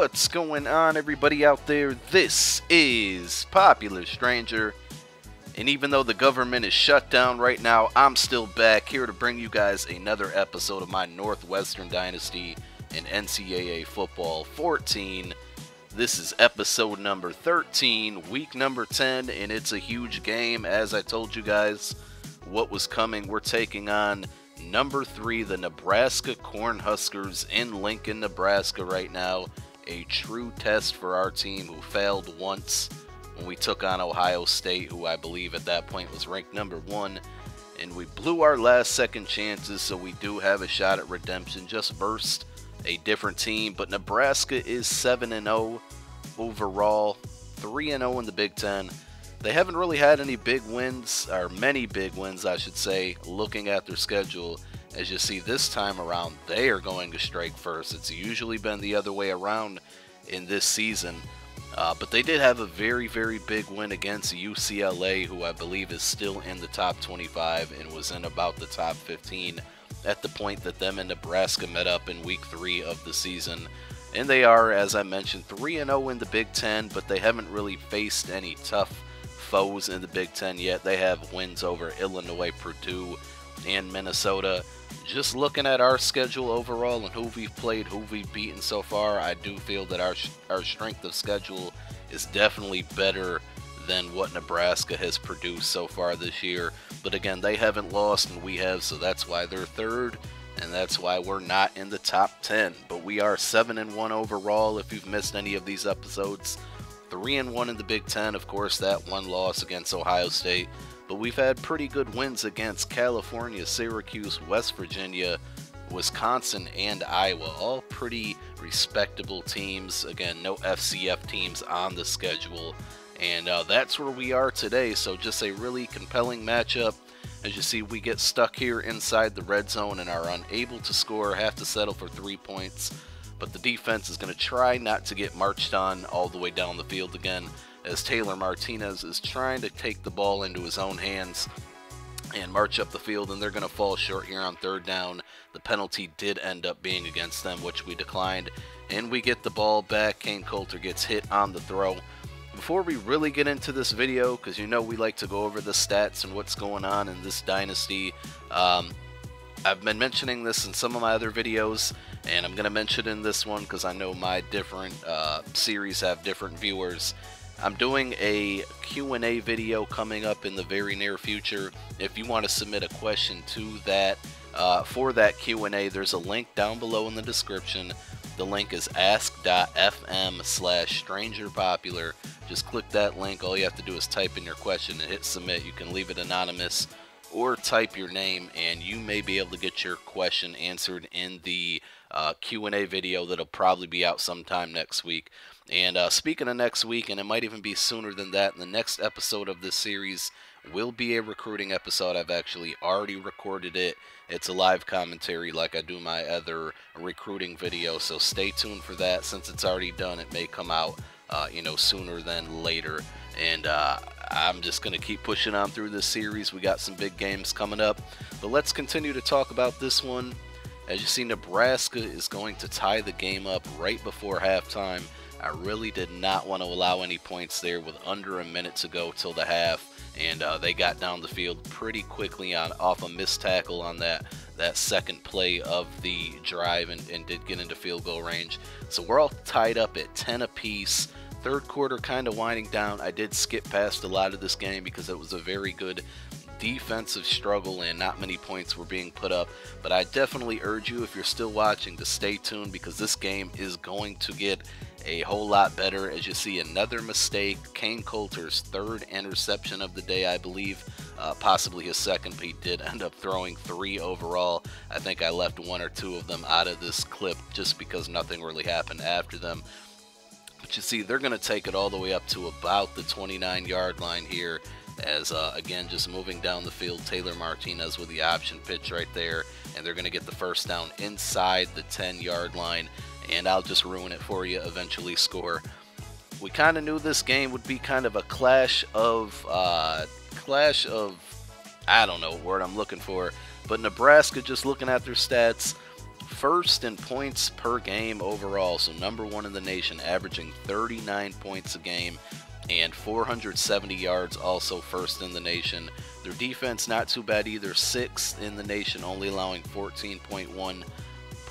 What's going on, everybody out there? This is Popular Stranger, and even though the government is shut down right now, I'm still back here to bring you guys another episode of my Northwestern Dynasty in NCAA Football 14. This is episode number 13, week number 10, and it's a huge game. As I told you guys what was coming, we're taking on number 3, the Nebraska Cornhuskers in Lincoln, Nebraska right now. A true test for our team, who failed once when we took on Ohio State, who I believe at that point was ranked number 1. And we blew our last second chances, so we do have a shot at redemption. Just versed a different team, but Nebraska is 7-0 overall, 3-0 in the Big Ten. They haven't really had any big wins, or many big wins, I should say, looking at their schedule. As you see, this time around, they are going to strike first. It's usually been the other way around in this season. But they did have a very, very big win against UCLA, who I believe is still in the top 25 and was in about the top 15 at the point that them and Nebraska met up in week 3 of the season. And they are, as I mentioned, 3-0 in the Big Ten, but they haven't really faced any tough foes in the Big Ten yet. They have wins over Illinois, Purdue, and Minnesota. Just looking at our schedule overall and who we've played, who we've beaten so far, I do feel that our strength of schedule is definitely better than what Nebraska has produced so far this year. But again, they haven't lost and we have, so that's why they're third, and that's why we're not in the top 10. But we are 7-1 overall if you've missed any of these episodes. 3-1 in the Big Ten, of course, that one loss against Ohio State. But we've had pretty good wins against California, Syracuse, West Virginia, Wisconsin, and Iowa. All pretty respectable teams. Again, no FCF teams on the schedule. And that's where we are today. So just a really compelling matchup. As you see, we get stuck here inside the red zone and are unable to score, have to settle for 3 points. But the defense is going to try not to get marched on all the way down the field again, as Taylor Martinez is trying to take the ball into his own hands and march up the field, and they're going to fall short here on third down. The penalty did end up being against them, which we declined, and we get the ball back. Kane Coulter gets hit on the throw. Before we really get into this video, because you know we like to go over the stats and what's going on in this dynasty, I've been mentioning this in some of my other videos, and I'm going to mention it in this one because I know my different series have different viewers. I'm doing a Q&A video coming up in the very near future. If you want to submit a question to that, for that Q&A, there's a link down below in the description. The link is ask.fm/strangerpopular. Just click that link. All you have to do is type in your question and hit submit. You can leave it anonymous or type your name, and you may be able to get your question answered in the Q&A video that'll probably be out sometime next week. And speaking of next week, and it might even be sooner than that, the next episode of this series will be a recruiting episode. I've actually already recorded it. It's a live commentary like I do my other recruiting video, so stay tuned for that. Since it's already done, it may come out sooner than later. And I'm just going to keep pushing on through this series. We got some big games coming up, but let's continue to talk about this one. As you see, Nebraska is going to tie the game up right before halftime. I really did not want to allow any points there with under a minute to go till the half, and they got down the field pretty quickly off a missed tackle on that second play of the drive, and did get into field goal range. So we're all tied up at 10 apiece. Third quarter kind of winding down. I did skip past a lot of this game because it was a very good defensive struggle and not many points were being put up. But I definitely urge you, if you're still watching, to stay tuned because this game is going to get a whole lot better. As you see, another mistake. Kane Coulter's third interception of the day, I believe, possibly his second, but he did end up throwing 3 overall. I think I left 1 or 2 of them out of this clip just because nothing really happened after them. But you see, they're going to take it all the way up to about the 29-yard line here, as again, just moving down the field, Taylor Martinez with the option pitch right there, and they're going to get the first down inside the 10-yard line, and I'll just ruin it for you, eventually score. We kind of knew this game would be kind of a clash of, I don't know what word I'm looking for, but Nebraska, just looking at their stats, First in points per game overall, so number one in the nation, averaging 39 points a game and 470 yards, also first in the nation. Their defense not too bad either, sixth in the nation, only allowing 14.1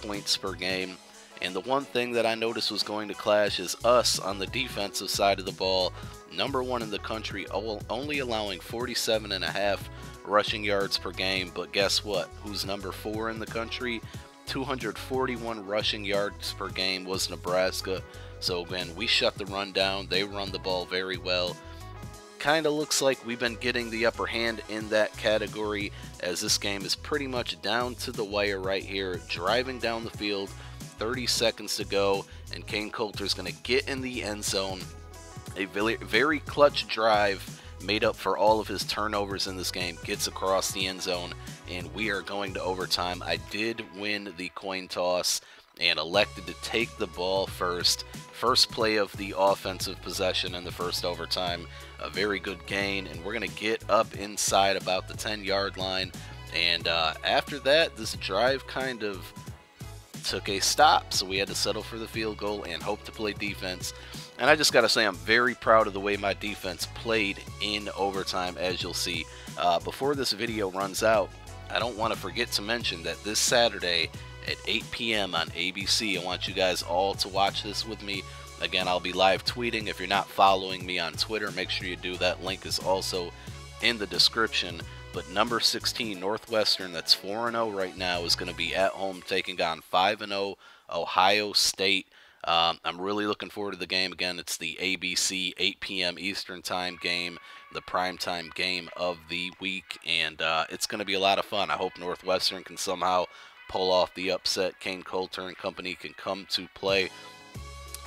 points per game. And the one thing that I noticed was going to clash is us on the defensive side of the ball, number one in the country, only allowing 47.5 rushing yards per game. But guess what? Who's number four in the country? 241 rushing yards per game was Nebraska. So again, we shut the run down. They run the ball very well. Kind of looks like we've been getting the upper hand in that category, as this game is pretty much down to the wire right here. Driving down the field, 30 seconds to go, and Kane Coulter is going to get in the end zone. A very clutch drive made up for all of his turnovers in this game, gets across the end zone, and we are going to overtime. I did win the coin toss and elected to take the ball first. First play of the offensive possession in the first overtime. A very good gain, and we're going to get up inside about the 10-yard line. And after that, this drive kind of took a stop, so we had to settle for the field goal and hope to play defense. And I just got to say, I'm very proud of the way my defense played in overtime, as you'll see. Before this video runs out, I don't want to forget to mention that this Saturday at 8 p.m. on ABC, I want you guys all to watch this with me. Again, I'll be live tweeting. If you're not following me on Twitter, make sure you do that. Link is also in the description. But number 16, Northwestern, that's 4-0 right now, is going to be at home taking on 5-0 Ohio State. I'm really looking forward to the game. Again, it's the ABC 8 p.m. Eastern Time game, the primetime game of the week, and it's going to be a lot of fun. I hope Northwestern can somehow pull off the upset. Kane Coulter and company can come to play.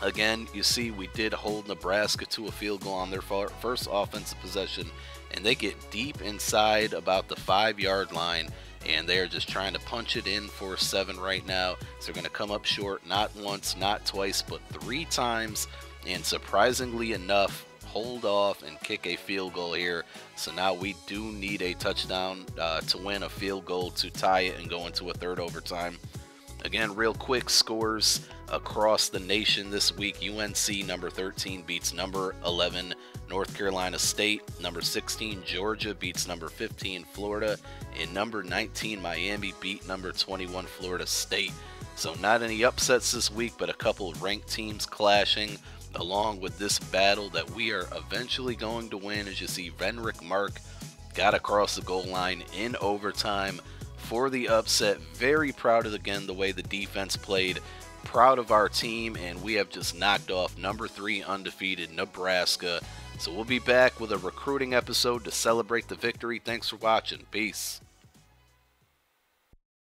Again, you see, we did hold Nebraska to a field goal on their first offensive possession, and they get deep inside about the 5-yard line, and they're just trying to punch it in for 7 right now. So they're going to come up short, not once, not twice, but 3 times, and surprisingly enough, hold off and kick a field goal here. So now we do need a touchdown to win, a field goal to tie it and go into a third overtime. Again, real quick scores across the nation this week. UNC, number 13, beats number 11, North Carolina State. Number 16, Georgia, beats number 15, Florida. And number 19, Miami, beat number 21, Florida State. So not any upsets this week, but a couple of ranked teams clashing, along with this battle that we are eventually going to win. As you see, Venrick Mark got across the goal line in overtime for the upset. Very proud of, again, the way the defense played. Proud of our team, and we have just knocked off number 3 undefeated Nebraska. So we'll be back with a recruiting episode to celebrate the victory. Thanks for watching. Peace.